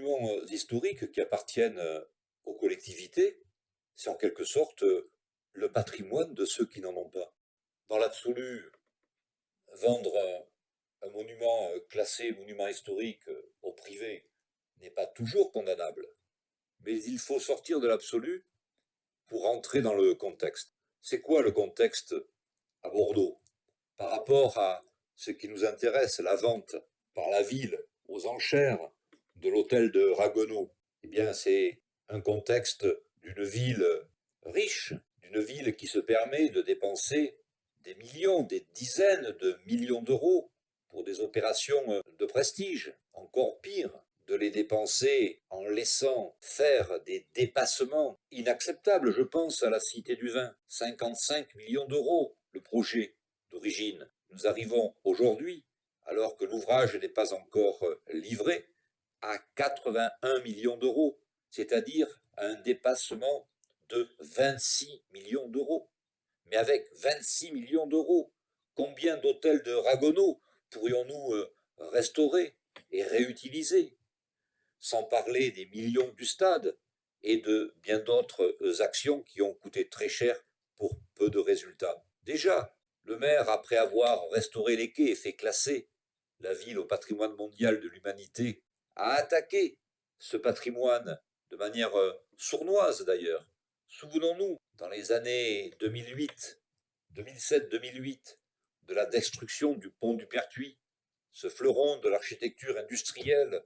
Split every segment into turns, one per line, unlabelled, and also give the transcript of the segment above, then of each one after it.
monuments historiques qui appartiennent aux collectivités, c'est en quelque sorte le patrimoine de ceux qui n'en ont pas. Dans l'absolu, vendre un monument classé monument historique au privé n'est pas toujours condamnable, mais il faut sortir de l'absolu pour entrer dans le contexte. C'est quoi le contexte à Bordeaux par rapport à ce qui nous intéresse, la vente par la ville aux enchères de l'hôtel de Ragueneau? Eh bien, c'est un contexte d'une ville riche, d'une ville qui se permet de dépenser des millions, des dizaines de millions d'euros pour des opérations de prestige. Encore pire, de les dépenser en laissant faire des dépassements inacceptables. Je pense à la Cité du Vin, 55 millions d'euros, le projet d'origine. Nous arrivons aujourd'hui, alors que l'ouvrage n'est pas encore livré, à 81 millions d'euros, c'est-à-dire un dépassement de 26 millions d'euros. Mais avec 26 millions d'euros, combien d'hôtels de Ragueneau pourrions-nous restaurer et réutiliser? Sans parler des millions du stade et de bien d'autres actions qui ont coûté très cher pour peu de résultats. Déjà, le maire, après avoir restauré les quais et fait classer la ville au patrimoine mondial de l'humanité, a attaqué ce patrimoine de manière sournoise d'ailleurs. Souvenons-nous, dans les années 2008, 2007-2008, de la destruction du pont du Pertuis, ce fleuron de l'architecture industrielle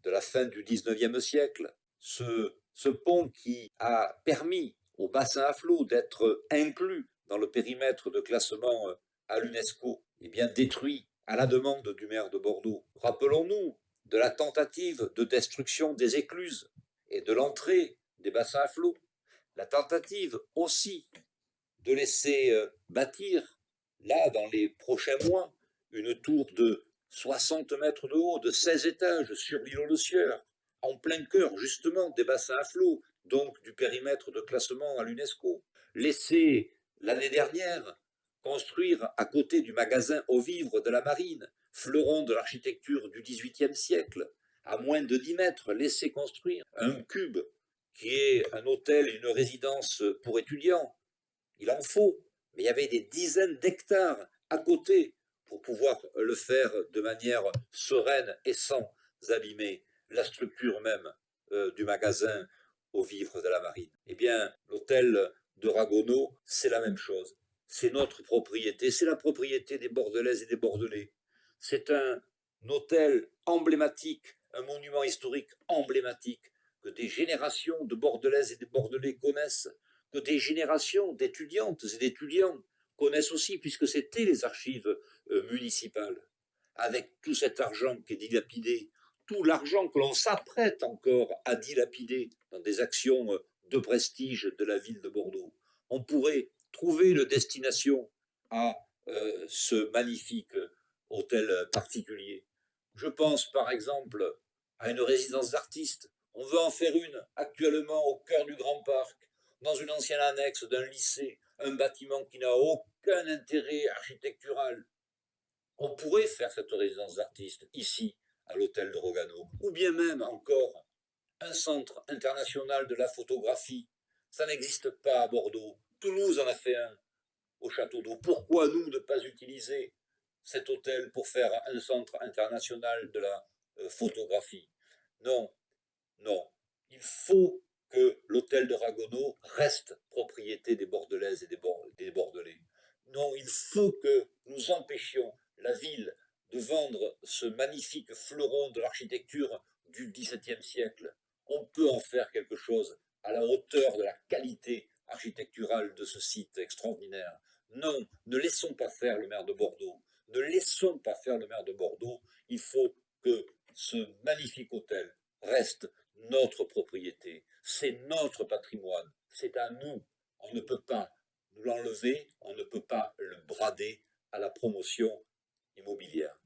de la fin du XIXe siècle, ce pont qui a permis au bassin à flot d'être inclus dans le périmètre de classement à l'UNESCO, est bien détruit à la demande du maire de Bordeaux. Rappelons-nous de la tentative de destruction des écluses et de l'entrée des bassins à flot, la tentative aussi de laisser bâtir, là, dans les prochains mois, une tour de 60 mètres de haut, de 16 étages sur l'îlot de Sieur, en plein cœur, justement, des bassins à flot, donc du périmètre de classement à l'UNESCO. Laisser, l'année dernière, construire à côté du magasin aux vivres de la marine, fleuron de l'architecture du XVIIIe siècle, à moins de 10 mètres, laisser construire un cube qui est un hôtel, une résidence pour étudiants. Il en faut, mais il y avait des dizaines d'hectares à côté pour pouvoir le faire de manière sereine et sans abîmer la structure même du magasin aux vivres de la marine. Eh bien, l'hôtel de Ragueneau, c'est la même chose. C'est notre propriété, c'est la propriété des Bordelaises et des Bordelais. C'est un hôtel emblématique, un monument historique emblématique que des générations de Bordelaises et de Bordelais connaissent, que des générations d'étudiantes et d'étudiants connaissent aussi, puisque c'était les archives municipales. Avec tout cet argent qui est dilapidé, tout l'argent que l'on s'apprête encore à dilapider dans des actions de prestige de la ville de Bordeaux, on pourrait trouver une destination à ce magnifique hôtel particulier. Je pense par exemple à une résidence d'artistes. On veut en faire une actuellement au cœur du Grand Parc, dans une ancienne annexe d'un lycée, un bâtiment qui n'a aucun intérêt architectural. On pourrait faire cette résidence d'artistes ici, à l'hôtel de Rogano, ou bien même encore un centre international de la photographie. Ça n'existe pas à Bordeaux. Toulouse en a fait un au château d'eau. Pourquoi nous ne pas utiliser cet hôtel pour faire un centre international de la photographie? Non, non. Il faut que l'hôtel de Ragueneau reste propriété des Bordelaises et des Bordelais. Non, il faut que nous empêchions la ville de vendre ce magnifique fleuron de l'architecture du XVIIe siècle. On peut en faire quelque chose à la hauteur de la qualité architecturale de ce site extraordinaire. Non, ne laissons pas faire le maire de Bordeaux. Ne laissons pas faire le maire de Bordeaux. Il faut que ce magnifique hôtel reste notre propriété. C'est notre patrimoine. C'est à nous. On ne peut pas nous l'enlever, on ne peut pas le brader à la promotion immobilière.